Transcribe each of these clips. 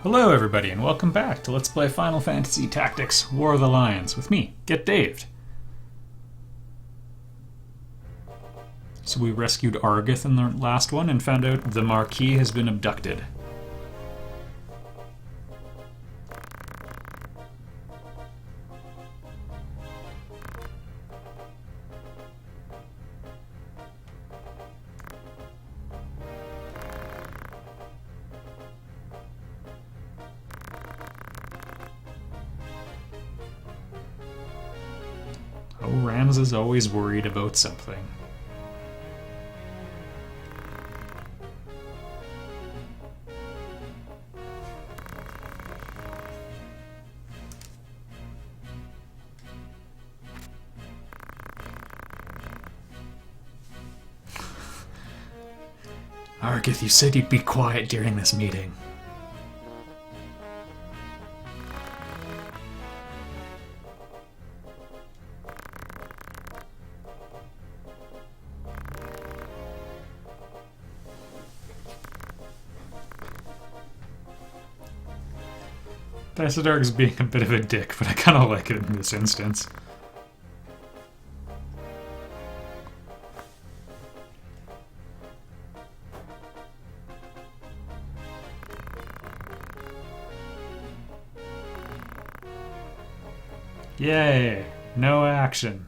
Hello everybody and welcome back to Let's Play Final Fantasy Tactics War of the Lions with me, Get Daved. So we rescued Argith in the last one and found out the Marquis has been abducted. Oh, Rams is always worried about something. Argith, you said you'd be quiet during this meeting. Dysadarg's being a bit of a dick, but I kind of like it in this instance. Yay! No action.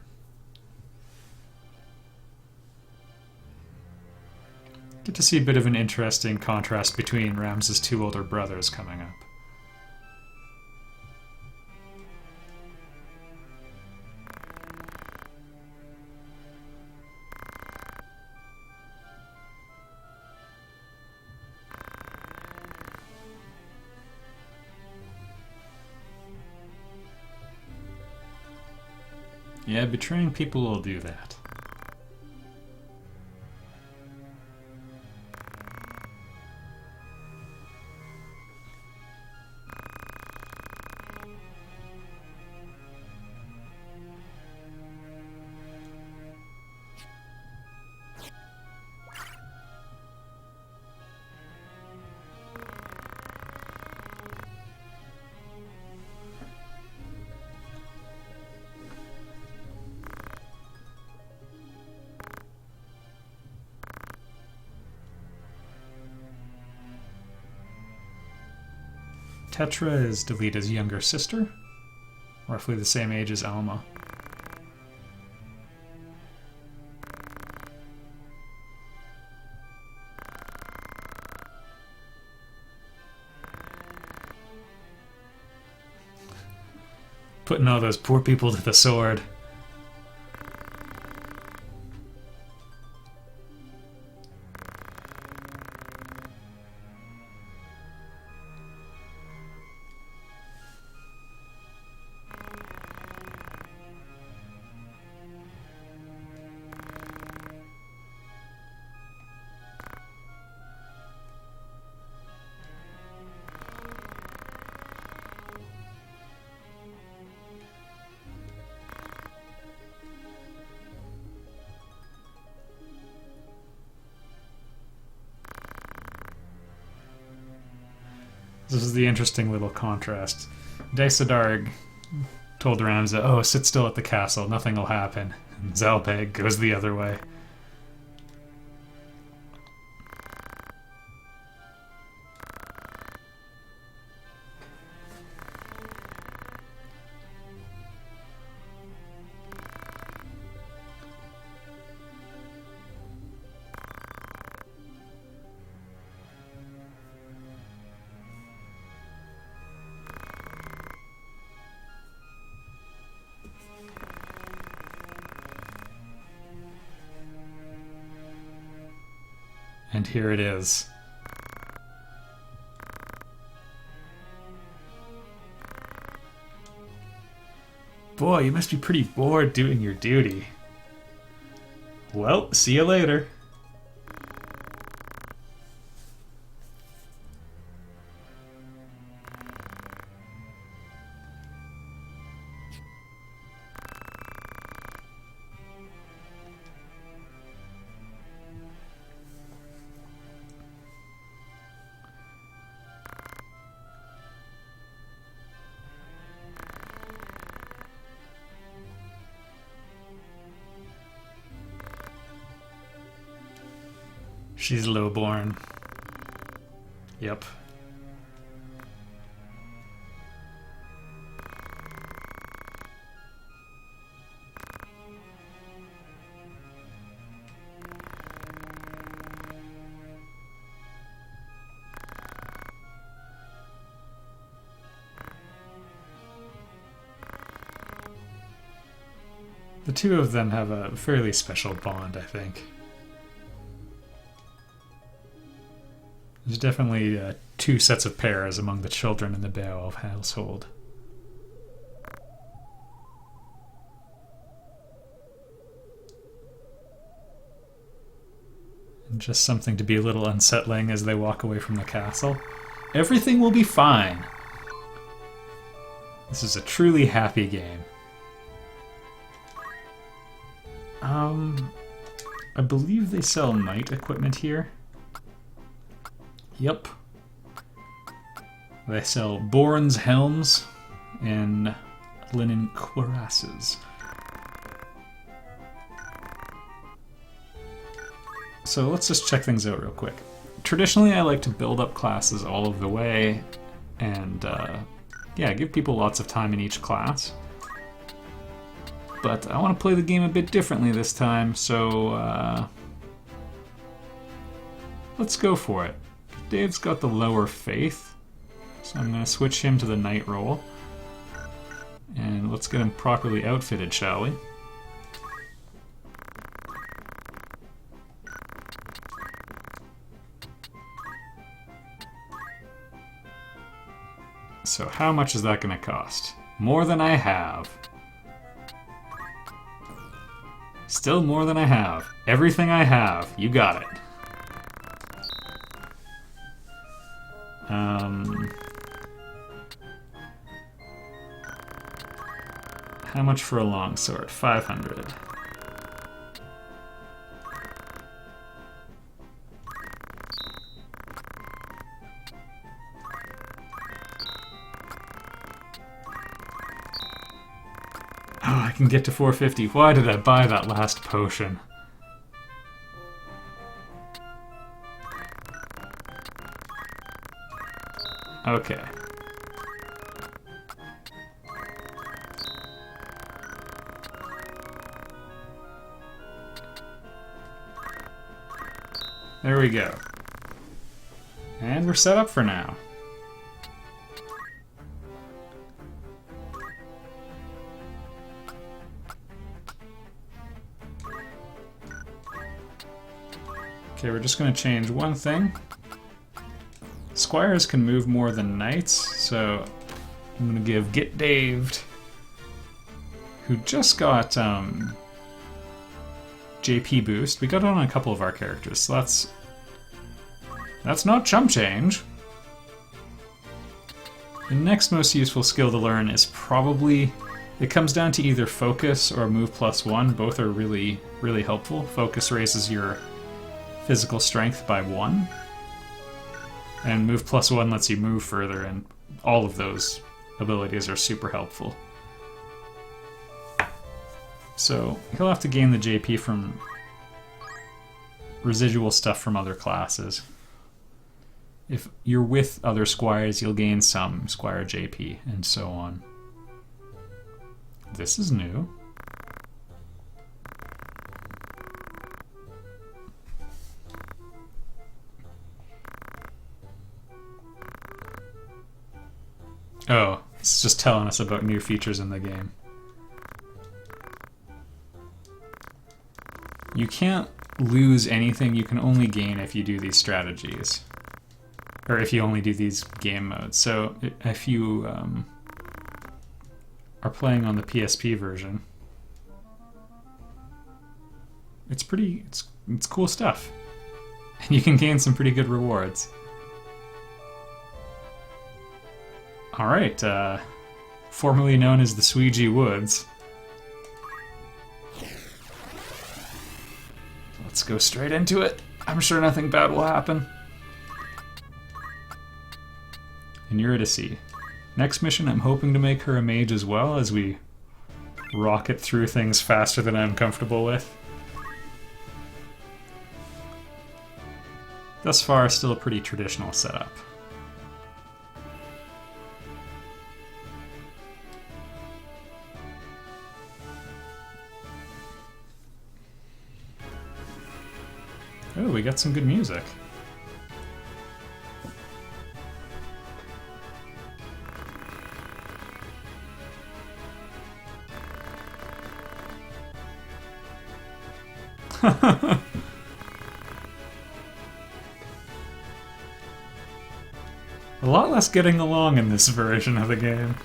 Get to see a bit of an interesting contrast between Rams's two older brothers coming up. Yeah, betraying people will do that. Tetra is Delita's younger sister, roughly the same age as Alma. Putting all those poor people to the sword. This is the interesting little contrast. Dysadarg told Ramza, "Oh, sit still at the castle, nothing will happen." And Zalpeg goes the other way. And here it is. Boy, you must be pretty bored doing your duty. Well, see you later. She's lowborn. Yep. The two of them have a fairly special bond, I think. There's definitely two sets of pairs among the children in the Beowulf household. And just something to be a little unsettling as they walk away from the castle. Everything will be fine. This is a truly happy game. I believe they sell knight equipment here. Yep. They sell Born's helms and linen cuirasses. So let's just check things out real quick. Traditionally, I like to build up classes all of the way and, yeah, give people lots of time in each class. But I want to play the game a bit differently this time, so let's go for it. Dave's got the lower faith, so I'm going to switch him to the knight role. And let's get him properly outfitted, shall we? So how much is that going to cost? More than I have. Still more than I have. Everything I have. You got it. How much for a longsword? 500. Oh, I can get to 450. Why did I buy that last potion? Okay. There we go. And we're set up for now. Okay, we're just going to change one thing. Squires can move more than knights, so I'm going to give Get Daved, who just got JP boost. We got it on a couple of our characters, so that's not chump change. The next most useful skill to learn is probably, it comes down to either focus or move +1. Both are really, really helpful. Focus raises your physical strength by 1. And move +1 lets you move further, and all of those abilities are super helpful. So he'll have to gain the JP from residual stuff from other classes. If you're with other squires, you'll gain some squire JP, and so on. This is new. Oh, it's just telling us about new features in the game. You can't lose anything, you can only gain if you do these strategies. Or if you only do these game modes. So if you are playing on the PSP version, it's cool stuff. And you can gain some pretty good rewards. Alright, formerly known as the Siedge Woods. Let's go straight into it. I'm sure nothing bad will happen. And Eurydice. Next mission, I'm hoping to make her a mage as well, as we rocket through things faster than I'm comfortable with. thus far, still a pretty traditional setup. Oh, we got some good music. A lot less getting along in this version of the game.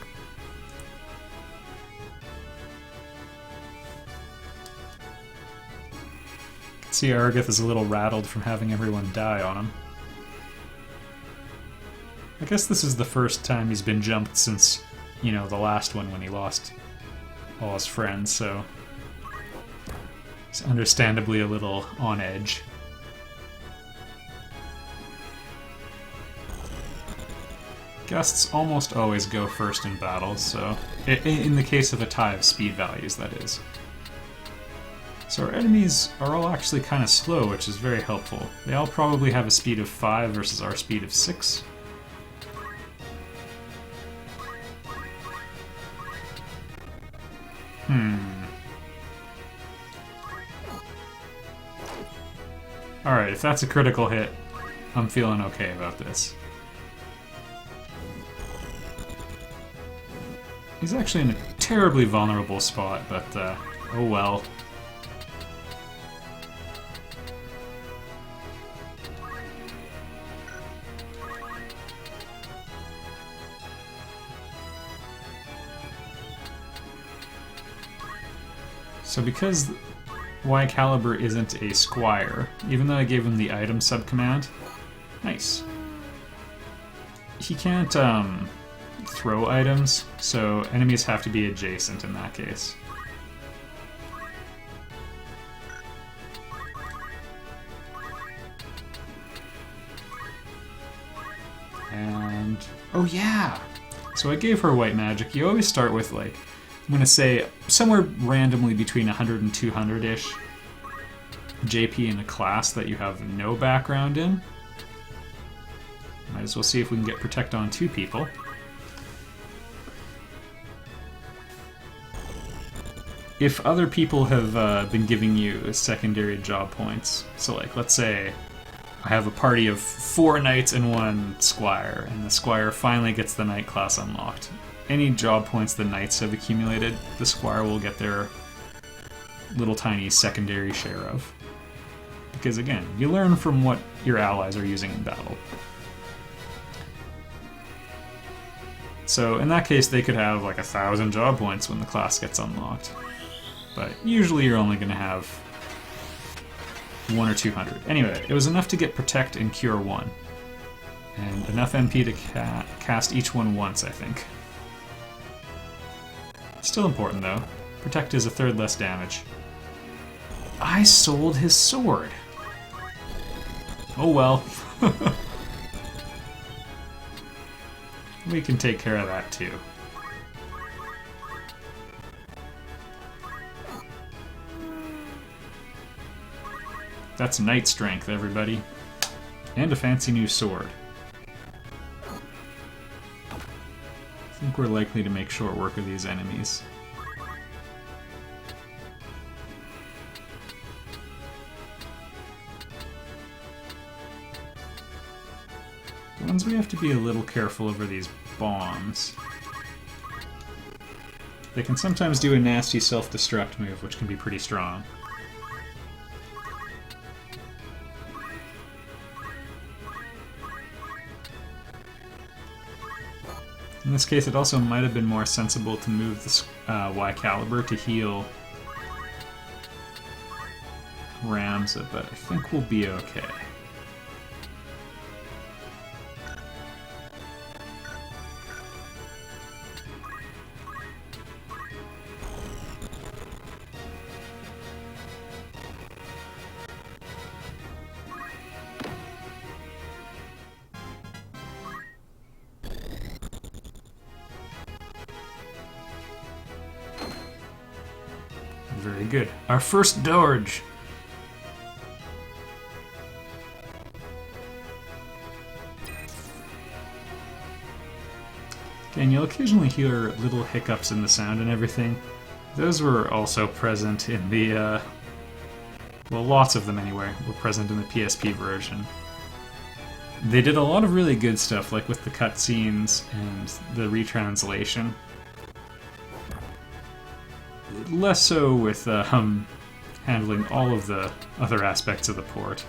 See, Argith is a little rattled from having everyone die on him. I guess this is the first time he's been jumped since, you know, the last one when he lost all his friends, so he's understandably a little on edge. Guests almost always go first in battles, so in the case of a tie of speed values, that is. So our enemies are all actually kind of slow, which is very helpful. They all probably have a speed of 5 versus our speed of 6. Alright, if that's a critical hit, I'm feeling okay about this. He's actually in a terribly vulnerable spot, but oh well. So because Y Caliber isn't a squire, even though I gave him the item subcommand, nice. He can't throw items, so enemies have to be adjacent in that case. And oh yeah! So I gave her white magic. You always start with, like, I'm gonna say somewhere randomly between 100 and 200-ish JP in a class that you have no background in. Might as well see if we can get Protect on 2 people. If other people have been giving you secondary job points, so like let's say I have a party of 4 knights and 1 squire, and the squire finally gets the knight class unlocked. Any job points the knights have accumulated, the squire will get their little tiny secondary share of. Because again, you learn from what your allies are using in battle. So in that case, they could have like 1,000 job points when the class gets unlocked. But usually you're only going to have 1 or 200. Anyway, it was enough to get Protect and Cure 1. And enough MP to cast each one once, I think. Still important though. Protect is a 1/3 less damage. I sold his sword! Oh well. We can take care of that too. That's knight strength, everybody. And a fancy new sword. I think we're likely to make short work of these enemies. The ones we have to be a little careful over these bombs. They can sometimes do a nasty self-destruct move, which can be pretty strong. In this case, it also might have been more sensible to move the Y Caliber to heal Ramza, but I think we'll be okay. Very good. Our first Doge! And you'll occasionally hear little hiccups in the sound and everything. Those were also present in the, well, lots of them anyway, were present in the PSP version. They did a lot of really good stuff, like with the cutscenes and the retranslation. Less so with handling all of the other aspects of the port.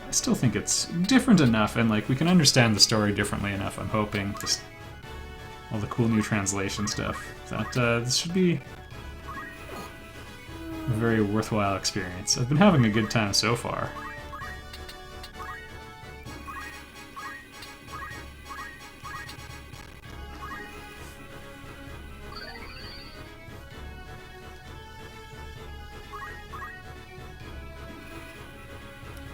I still think it's different enough, and like we can understand the story differently enough, I'm hoping. Just all the cool new translation stuff. That this should be a very worthwhile experience. I've been having a good time so far.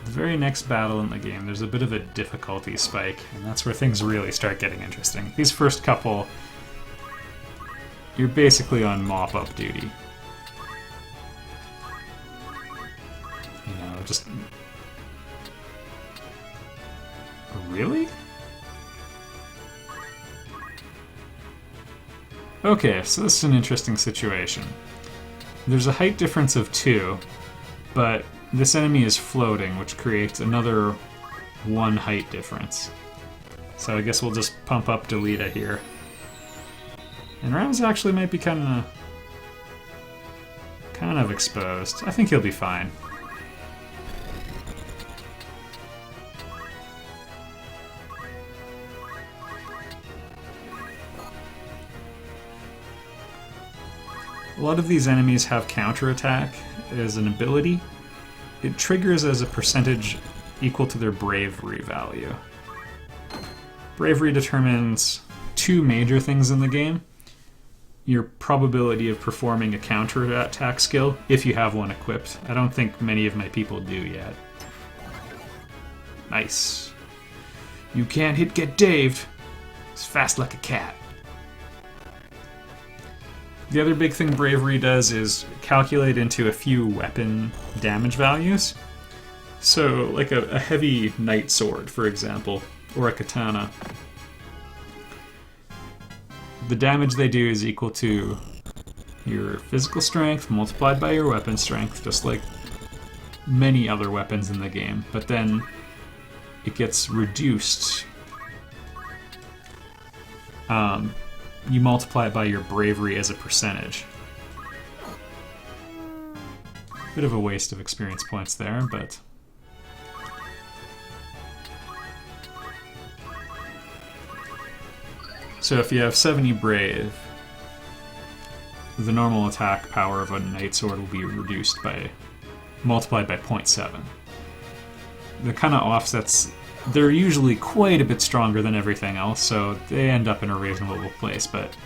The very next battle in the game, there's a bit of a difficulty spike, and that's where things really start getting interesting. These first couple, you're basically on mop-up duty. You know, just... Really? Okay, so this is an interesting situation. There's a height difference of 2, but this enemy is floating, which creates another 1 height difference. So I guess we'll just pump up Delita here. And Rams actually might be kind of exposed. I think he'll be fine. A lot of these enemies have counterattack as an ability. It triggers as a percentage equal to their bravery value. Bravery determines 2 major things in the game. Your probability of performing a counterattack skill, if you have one equipped. I don't think many of my people do yet. Nice. You can't get Dave. He's fast like a cat. The other big thing Bravery does is calculate into a few weapon damage values. So, like a heavy knight sword, for example, or a katana. The damage they do is equal to your physical strength multiplied by your weapon strength, just like many other weapons in the game. But then it gets reduced. You multiply it by your bravery as a percentage. Bit of a waste of experience points there, but... So if you have 70 brave, the normal attack power of a knight sword will be reduced by... multiplied by 0.7. The kind of offsets... They're usually quite a bit stronger than everything else, so they end up in a reasonable place, but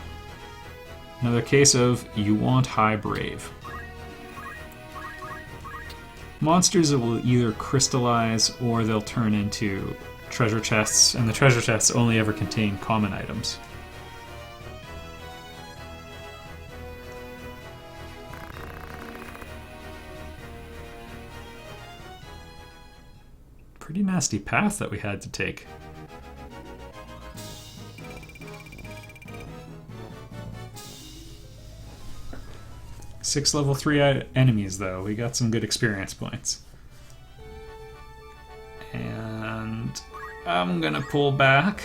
another case of you want high brave. Monsters that will either crystallize or they'll turn into treasure chests, and the treasure chests only ever contain common items. Pretty nasty path that we had to take. 6 level 3 enemies, though. We got some good experience points. And I'm gonna pull back.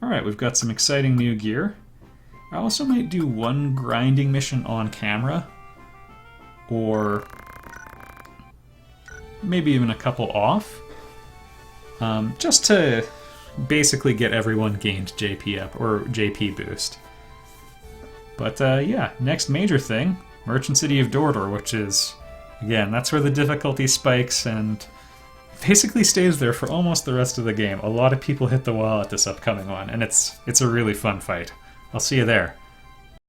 Alright, we've got some exciting new gear. I also might do 1 grinding mission on camera. Or maybe even a couple off, just to basically get everyone gained JP up, or JP boost. But yeah, next major thing, Merchant City of Dordor, which is, again, that's where the difficulty spikes and basically stays there for almost the rest of the game. A lot of people hit the wall at this upcoming one, and it's a really fun fight. I'll see you there.